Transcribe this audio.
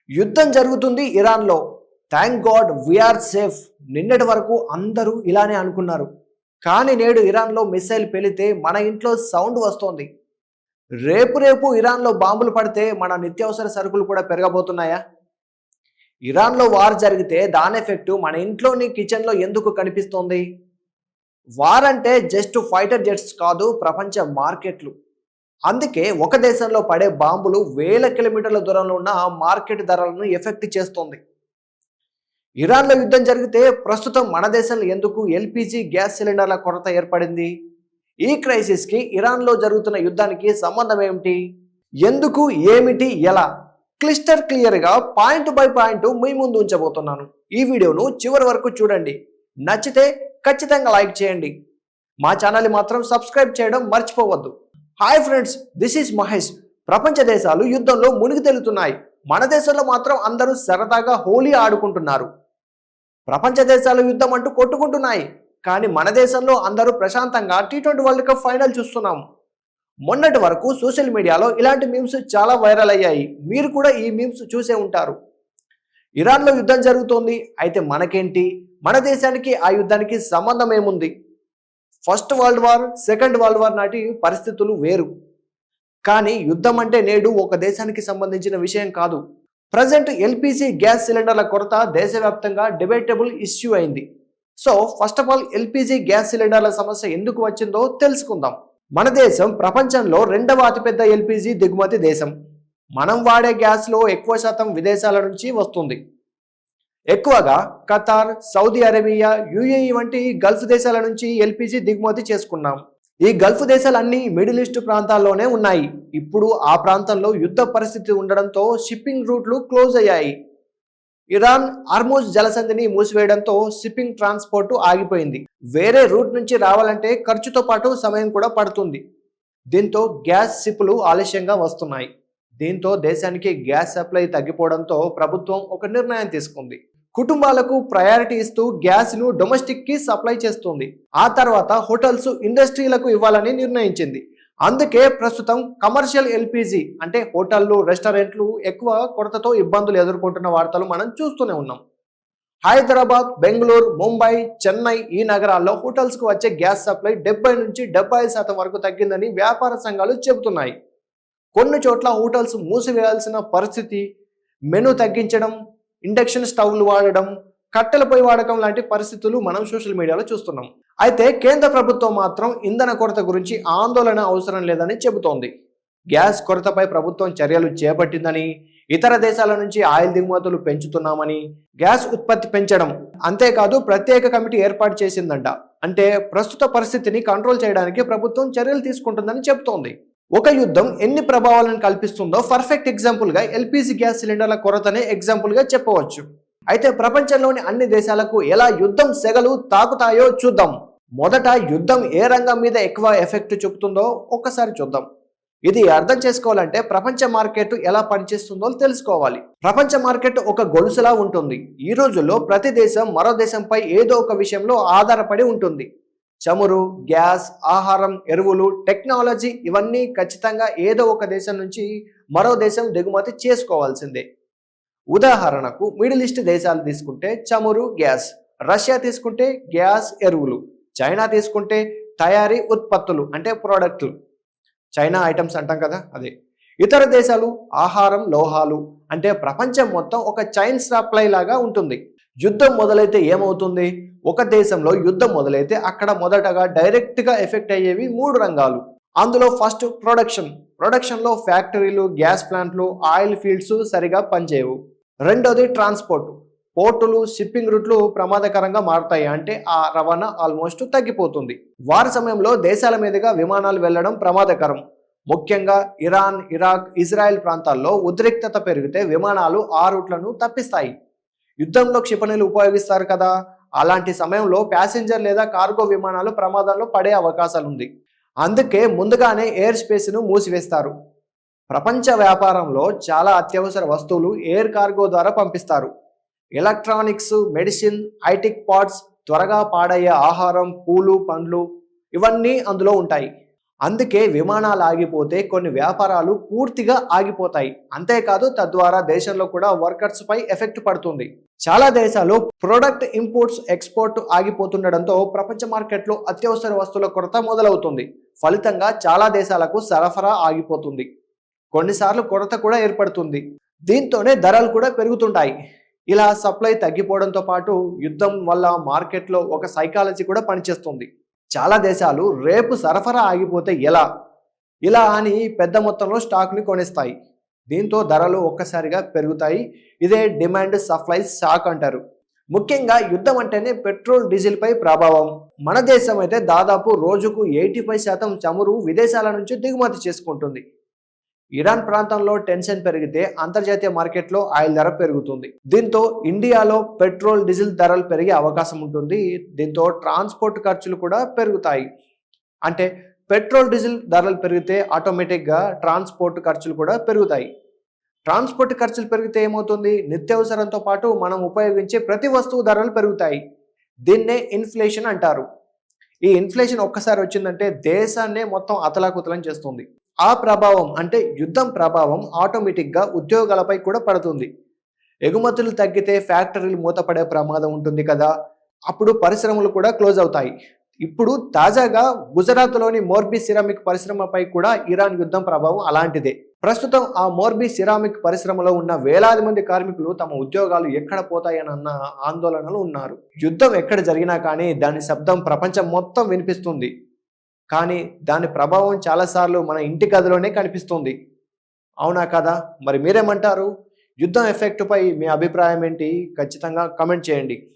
యుద్ధం జరుగుతుంది ఇరాన్లో. Thank God we're safe. నిన్నటి వరకు అందరూ ఇలానే అనుకున్నారు. కానీ నేడు ఇరాన్లో మిసైల్ పేలితే మన ఇంట్లో సౌండ్ వస్తోంది. రేపు రేపు ఇరాన్లో బాంబులు పడితే మన నిత్యావసర సరుకులు కూడా పెరగబోతున్నాయా? ఇరాన్లో వార్ జరిగితే దాని ఎఫెక్టు మన ఇంట్లోని కిచెన్లో ఎందుకు కనిపిస్తోంది? వార్ అంటే జస్ట్ ఫైటర్ జెట్స్ కాదు, ప్రపంచ మార్కెట్లు. అందుకే ఒక దేశంలో పడే బాంబులు వేల కిలోమీటర్ల దూరంలో ఉన్న మార్కెట్ ధరలను ఎఫెక్ట్ చేస్తోంది. ఇరాన్లో యుద్ధం జరిగితే ప్రస్తుతం మన దేశంలో ఎందుకు ఎల్పిజి గ్యాస్ సిలిండర్ల కొరత ఏర్పడింది? ఈ క్రైసిస్కి ఇరాన్లో జరుగుతున్న యుద్ధానికి సంబంధం ఏమిటి? ఎందుకు, ఏమిటి, ఎలా? క్లియర్గా పాయింట్ బై పాయింట్ మీ ముందు ఉంచబోతున్నాను. ఈ వీడియోను చివరి వరకు చూడండి. నచ్చితే ఖచ్చితంగా లైక్ చేయండి. మా ఛానల్ని మాత్రం సబ్స్క్రైబ్ చేయడం మర్చిపోవద్దు. Hi friends, this is Mahesh. ప్రపంచ దేశాలు యుద్ధంలో మునిగి తేలుతున్నాయి. మన దేశంలో మాత్రం అందరూ సరదాగా హోలీ ఆడుకుంటున్నారు. ప్రపంచ దేశాలు యుద్ధం అంటూ కొట్టుకుంటున్నాయి. కానీ మన దేశంలో అందరూ ప్రశాంతంగా T20 వరల్డ్ కప్ ఫైనల్ చూస్తున్నాం. మొన్నటి వరకు సోషల్ మీడియాలో ఇలాంటి మీమ్స్ చాలా వైరల్ అయ్యాయి. మీరు కూడా ఈ మీమ్స్ చూసే ఉంటారు. ఇరాన్లో యుద్ధం జరుగుతోంది, అయితే మనకేంటి? మన దేశానికి ఆ యుద్ధానికి సంబంధం ఏముంది? First world war, second world war నాటి పరిస్థితులు వేరు. కానీ యుద్ధం అంటే నేడు ఒక దేశానికి సంబంధించిన విషయం కాదు. ప్రజెంట్ ఎల్పిజి గ్యాస్ సిలిండర్ల కొరత దేశవ్యాప్తంగా డిబేటబుల్ ఇష్యూ అయింది. So first of all LPG gas సిలిండర్ల సమస్య ఎందుకు వచ్చిందో తెలుసుకుందాం. మన దేశం ప్రపంచంలో రెండవ అతిపెద్ద ఎల్పిజి దిగుమతి దేశం. మనం వాడే గ్యాస్లో ఎక్కువ శాతం విదేశాల నుంచి వస్తుంది. ఎక్కువగా ఖతార్, సౌదీ అరేబియా, యుఏఈ వంటి గల్ఫ్ దేశాల నుంచి ఎల్పిజి దిగుమతి చేసుకున్నాం. ఈ గల్ఫ్ దేశాలన్నీ మిడిల్ ఈస్ట్ ప్రాంతాల్లోనే ఉన్నాయి. ఇప్పుడు ఆ ప్రాంతంలో యుద్ధ పరిస్థితి ఉండడంతో షిప్పింగ్ రూట్లు క్లోజ్ అయ్యాయి. ఇరాన్ హార్ముజ్ జలసంధిని మూసివేయడంతో షిప్పింగ్ ట్రాన్స్పోర్ట్ ఆగిపోయింది. వేరే రూట్ నుంచి రావాలంటే ఖర్చుతో పాటు సమయం కూడా పడుతుంది. దీంతో గ్యాస్ షిప్లు ఆలస్యంగా వస్తున్నాయి. దీంతో దేశానికి గ్యాస్ సప్లై తగ్గిపోవడంతో ప్రభుత్వం ఒక నిర్ణయం తీసుకుంది. కుటుంబాలకు ప్రయారిటీ ఇస్తూ గ్యాస్ ను డొమెస్టిక్ కి సప్లై చేస్తుంది. ఆ తర్వాత హోటల్స్, ఇండస్ట్రీలకు ఇవ్వాలని నిర్ణయించింది. అందుకే ప్రస్తుతం కమర్షియల్ ఎల్పిజి అంటే హోటళ్లు, రెస్టారెంట్లు ఎక్కువ కొరతతో ఇబ్బందులు ఎదుర్కొంటున్న వార్తలు మనం చూస్తూనే ఉన్నాం. హైదరాబాద్, బెంగళూరు, ముంబై, చెన్నై ఈ నగరాల్లో హోటల్స్ కు వచ్చే గ్యాస్ సప్లై 70 నుంచి 75% వరకు తగ్గిందని వ్యాపార సంఘాలు చెబుతున్నాయి. కొన్ని చోట్ల హోటల్స్ మూసివేయాల్సిన పరిస్థితి, మెను తగ్గించడం, ఇండక్షన్ స్టవ్లు వాడడం, కట్టెల పొయ్యి వాడకం లాంటి పరిస్థితులు మనం సోషల్ మీడియాలో చూస్తున్నాం. అయితే కేంద్ర ప్రభుత్వం మాత్రం ఇంధన కొరత గురించి ఆందోళన అవసరం లేదని చెబుతోంది. గ్యాస్ కొరతపై ప్రభుత్వం చర్యలు చేపట్టిందని, ఇతర దేశాల నుంచి ఆయిల్ దిగుమతులు పెంచుతున్నామని, గ్యాస్ ఉత్పత్తి పెంచడం, అంతేకాదు ప్రత్యేక కమిటీ ఏర్పాటు చేసిందంట. అంటే ప్రస్తుత పరిస్థితిని కంట్రోల్ చేయడానికి ప్రభుత్వం చర్యలు తీసుకుంటుందని చెబుతోంది. ఒక యుద్ధం ఎన్ని ప్రభావాలను కల్పిస్తుందో పర్ఫెక్ట్ ఎగ్జాంపుల్ గా ఎల్పిజి గ్యాస్ సిలిండర్ల కొరతనే ఎగ్జాంపుల్ గా చెప్పవచ్చు. అయితే ప్రపంచంలోని అన్ని దేశాలకు ఎలా యుద్ధం సెగలు తాకుతాయో చూద్దాం. మొదట యుద్ధం ఏ రంగం మీద ఎక్కువ ఎఫెక్ట్ చూపుతుందో ఒక్కసారి చూద్దాం. ఇది అర్థం చేసుకోవాలంటే ప్రపంచ మార్కెట్ ఎలా పనిచేస్తుందో తెలుసుకోవాలి. ప్రపంచ మార్కెట్ ఒక గొలుసులా ఉంటుంది. ఈ రోజుల్లో ప్రతి దేశం మరో దేశంపై ఏదో ఒక విషయంలో ఆధారపడి ఉంటుంది. చమురు, గ్యాస్, ఆహారం, ఎరువులు, టెక్నాలజీ ఇవన్నీ ఖచ్చితంగా ఏదో ఒక దేశం నుంచి మరో దేశం దిగుమతి చేసుకోవాల్సిందే. ఉదాహరణకు మిడిల్ ఈస్ట్ దేశాలు తీసుకుంటే చమురు, గ్యాస్, రష్యా తీసుకుంటే గ్యాస్, ఎరువులు, చైనా తీసుకుంటే తయారీ ఉత్పత్తులు అంటే ప్రోడక్ట్లు, చైనా ఐటమ్స్ అంటాం కదా అదే. ఇతర దేశాలు ఆహారం, లోహాలు. అంటే ప్రపంచం మొత్తం ఒక చైన్ సప్లై లాగా ఉంటుంది. యుద్ధం మొదలైతే ఏమవుతుంది? ఒక దేశంలో యుద్ధం మొదలైతే అక్కడ మొదటగా డైరెక్ట్గా ఎఫెక్ట్ అయ్యేవి 3 రంగాలు. అందులో ఫస్ట్ ప్రొడక్షన్లో ఫ్యాక్టరీలు, గ్యాస్ ప్లాంట్లు, ఆయిల్ ఫీల్డ్స్ సరిగా పనిచేయవు. రెండోది ట్రాన్స్పోర్ట్, పోర్టులు, షిప్పింగ్ రూట్లు ప్రమాదకరంగా మారుతాయి. అంటే ఆ రవాణా ఆల్మోస్ట్ తగ్గిపోతుంది. వారి సమయంలో దేశాల మీదుగా విమానాలు వెళ్లడం ప్రమాదకరం. ముఖ్యంగా ఇరాన్, ఇరాక్, ఇజ్రాయెల్ ప్రాంతాల్లో ఉద్రిక్తత పెరిగితే విమానాలు ఆ రూట్లను తప్పిస్తాయి. యుద్ధంలో క్షిపణులు ఉపయోగిస్తారు కదా, అలాంటి సమయంలో ప్యాసింజర్ లేదా కార్గో విమానాలు ప్రమాదంలో పడే అవకాశాలుంది. అందుకే ముందుగానే ఎయిర్ స్పేస్ను మూసివేస్తారు. ప్రపంచ వ్యాపారంలో చాలా అత్యవసర వస్తువులు ఎయిర్ కార్గో ద్వారా పంపిస్తారు. ఎలక్ట్రానిక్స్, మెడిసిన్, ఐటిక్ పార్ట్స్, త్వరగా పాడయ్యే ఆహారం, పూలు, పండ్లు ఇవన్నీ అందులో ఉంటాయి. అందుకే విమానాలు ఆగిపోతే కొన్ని వ్యాపారాలు పూర్తిగా ఆగిపోతాయి. అంతేకాదు తద్వారా దేశంలో కూడా వర్కర్స్ పై ఎఫెక్ట్ పడుతుంది. చాలా దేశాలు ప్రొడక్ట్ ఇంపోర్ట్స్ ఎక్స్పోర్ట్ ఆగిపోతుండడంతో ప్రపంచ మార్కెట్లో అత్యవసర వస్తువుల కొరత మొదలవుతుంది. ఫలితంగా చాలా దేశాలకు సరఫరా ఆగిపోతుంది. కొన్నిసార్లు కొరత కూడా ఏర్పడుతుంది. దీంతోనే ధరలు కూడా పెరుగుతుంటాయి. ఇలా సప్లై తగ్గిపోవడంతో పాటు యుద్ధం వల్ల మార్కెట్లో ఒక సైకాలజీ కూడా పనిచేస్తుంది. చాలా దేశాలు రేపు సరఫరా ఆగిపోతే ఇలా అని పెద్ద మొత్తంలో స్టాక్ని కొనేస్తాయి. దీంతో ధరలు ఒక్కసారిగా పెరుగుతాయి. ఇదే డిమాండ్ సప్లై షాక్ అంటారు. ముఖ్యంగా యుద్ధం అంటేనే పెట్రోల్ డీజిల్ పై ప్రభావం. మన దేశం అయితే దాదాపు రోజుకు 85% చమురు విదేశాల నుంచి దిగుమతి చేసుకుంటుంది. ఇరాన్ ప్రాంతంలో టెన్షన్ పెరిగితే అంతర్జాతీయ మార్కెట్లో ఆయిల్ ధర పెరుగుతుంది. దీంతో ఇండియాలో పెట్రోల్ డీజిల్ ధరలు పెరిగే అవకాశం ఉంటుంది. దీంతో ట్రాన్స్పోర్ట్ ఖర్చులు కూడా పెరుగుతాయి. అంటే పెట్రోల్ డీజిల్ ధరలు పెరిగితే ఆటోమేటిక్గా ట్రాన్స్పోర్ట్ ఖర్చులు కూడా పెరుగుతాయి. ట్రాన్స్పోర్ట్ ఖర్చులు పెరిగితే ఏమవుతుంది? నిత్యావసరంతో పాటు మనం ఉపయోగించే ప్రతి వస్తువు ధరలు పెరుగుతాయి. దీన్నే ఇన్ఫ్లేషన్ అంటారు. ఈ ఇన్ఫ్లేషన్ ఒక్కసారి వచ్చిందంటే దేశాన్నే మొత్తం అతలాకుతలం చేస్తుంది. ఆ ప్రభావం అంటే యుద్ధం ప్రభావం ఆటోమేటిక్గా ఉద్యోగాలపై కూడా పడుతుంది. ఎగుమతులు తగ్గితే ఫ్యాక్టరీలు మూతపడే ప్రమాదం ఉంటుంది కదా, అప్పుడు పరిశ్రమలు కూడా క్లోజ్ అవుతాయి. ఇప్పుడు తాజాగా గుజరాత్లోని మోర్బీ సిరామిక్ పరిశ్రమపై కూడా ఇరాన్ యుద్ధం ప్రభావం అలాంటిదే. ప్రస్తుతం ఆ మోర్బీ సిరామిక్ పరిశ్రమలో ఉన్న వేలాది మంది కార్మికులు తమ ఉద్యోగాలు ఎక్కడ పోతాయనన్న ఆందోళనలు ఉన్నారు. యుద్ధం ఎక్కడ జరిగినా కానీ దాని శబ్దం ప్రపంచం మొత్తం వినిపిస్తుంది. కానీ దాని ప్రభావం చాలాసార్లు మన ఇంటి గదిలోనే కనిపిస్తుంది. అవునా కదా? మరి మీరేమంటారు? యుద్ధం ఎఫెక్ట్పై మీ అభిప్రాయం ఏంటి? ఖచ్చితంగా కామెంట్ చేయండి.